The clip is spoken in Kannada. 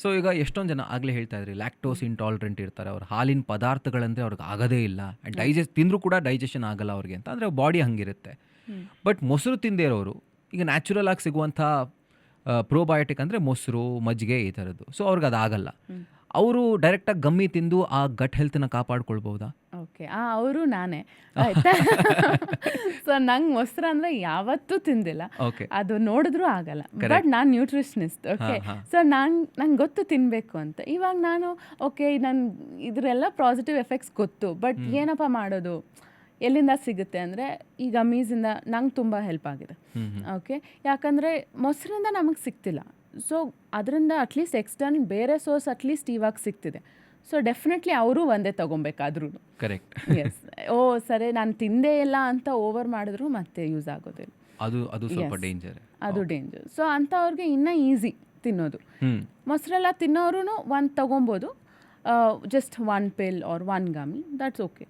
ಸೊ ಈಗ ಎಷ್ಟೊಂದು ಜನ ಆಗಲೇ ಹೇಳ್ತಾ ಇದ್ರಿ ಲ್ಯಾಕ್ಟೋಸ್ ಇಂಟಾಲರೆಂಟ್ ಇರ್ತಾರೆ, ಅವ್ರು ಹಾಲಿನ ಪದಾರ್ಥಗಳಂದರೆ ಅವ್ರಿಗೆ ಆಗೋದೇ ಇಲ್ಲ, ತಿಂದರೂ ಕೂಡ ಡೈಜೆಷನ್ ಆಗಲ್ಲ ಅವ್ರಿಗೆ ಅಂತ, ಅಂದರೆ ಬಾಡಿ ಹಂಗಿರುತ್ತೆ. ಬಟ್ ಮೊಸರು ತಿಂದೇ ಇರೋರು ಈಗ ನ್ಯಾಚುರಲ್ ಆಗಿ ಸಿಗುವಂಥ ಪ್ರೋಬಯೋಟಿಕ್ ಅಂದರೆ ಮೊಸರು, ಮಜ್ಜಿಗೆ ಈ ಥರದ್ದು, ಸೊ ಅವ್ರಿಗೆ ಅದಾಗಲ್ಲ. ಅವರು ಡೈರೆಕ್ಟಾಗಿ ಗಮ್ಮಿ ತಿಂದು ಆ ಗಟ್ ಹೆಲ್ತನ್ನ ಕಾಪಾಡ್ಕೊಳ್ಬೋದಾ? ಓಕೆ, ಅವರು ನಾನೇ ಆಯ್ತಾ. ಸೊ ನಂಗೆ ಮೊಸರು ಅಂದರೆ ಯಾವತ್ತೂ ತಿಂದಿಲ್ಲ, ಓಕೆ, ಅದು ನೋಡಿದ್ರೂ ಆಗಲ್ಲ. ಬಟ್ ನಾನು ನ್ಯೂಟ್ರಿಷನಿಸ್ಟ್. ಓಕೆ, ಸೊ ನಂಗೆ ಗೊತ್ತು ತಿನ್ನಬೇಕು ಅಂತ. ಇವಾಗ ನಾನು ಓಕೆ, ಇದರೆಲ್ಲ ಪಾಸಿಟಿವ್ ಎಫೆಕ್ಟ್ಸ್ ಗೊತ್ತು, ಬಟ್ ಏನಪ್ಪ ಮಾಡೋದು, ಎಲ್ಲಿಂದ ಸಿಗುತ್ತೆ ಅಂದರೆ ಈ ಗಮ್ಮೀಸಿಂದ ನಂಗೆ ತುಂಬ ಹೆಲ್ಪ್ ಆಗಿದೆ. ಓಕೆ, ಯಾಕಂದರೆ ಮೊಸರಿಂದ ನಮಗೆ ಸಿಗ್ತಿಲ್ಲ, ಸೊ ಅದರಿಂದ ಅಟ್ಲೀಸ್ಟ್ ಎಕ್ಸ್ಟರ್ನಲ್ ಬೇರೆ ಸೋರ್ಸ್ ಅಟ್ಲೀಸ್ಟ್ ಇವಾಗ ಸಿಗ್ತಿದೆ. ಸೊ ಡೆಫಿನೆಟ್ಲಿ ಅವರು ಒಂದೇ ತೊಗೊಬೇಕಾದ್ರೂ. ಕರೆಕ್ಟ್. ಎಸ್, ಓ ಸರಿ ನಾನು ತಿಂದೇ ಇಲ್ಲ ಅಂತ ಓವರ್ ಮಾಡಿದ್ರು ಮತ್ತೆ ಯೂಸ್ ಆಗೋದಿಲ್ಲ, ಅದು ಸ್ವಲ್ಪ ಡೇಂಜರ್. ಅದು ಡೇಂಜರ್. ಸೊ ಅಂಥವ್ರಿಗೆ ಇನ್ನೂ ಈಸಿ ತಿನ್ನೋದು. ಮೊಸರೆಲ್ಲ ತಿನ್ನೋರು ಒಂದು ತೊಗೊಬೋದು, just 1 pill or 1 gummy, that's okay.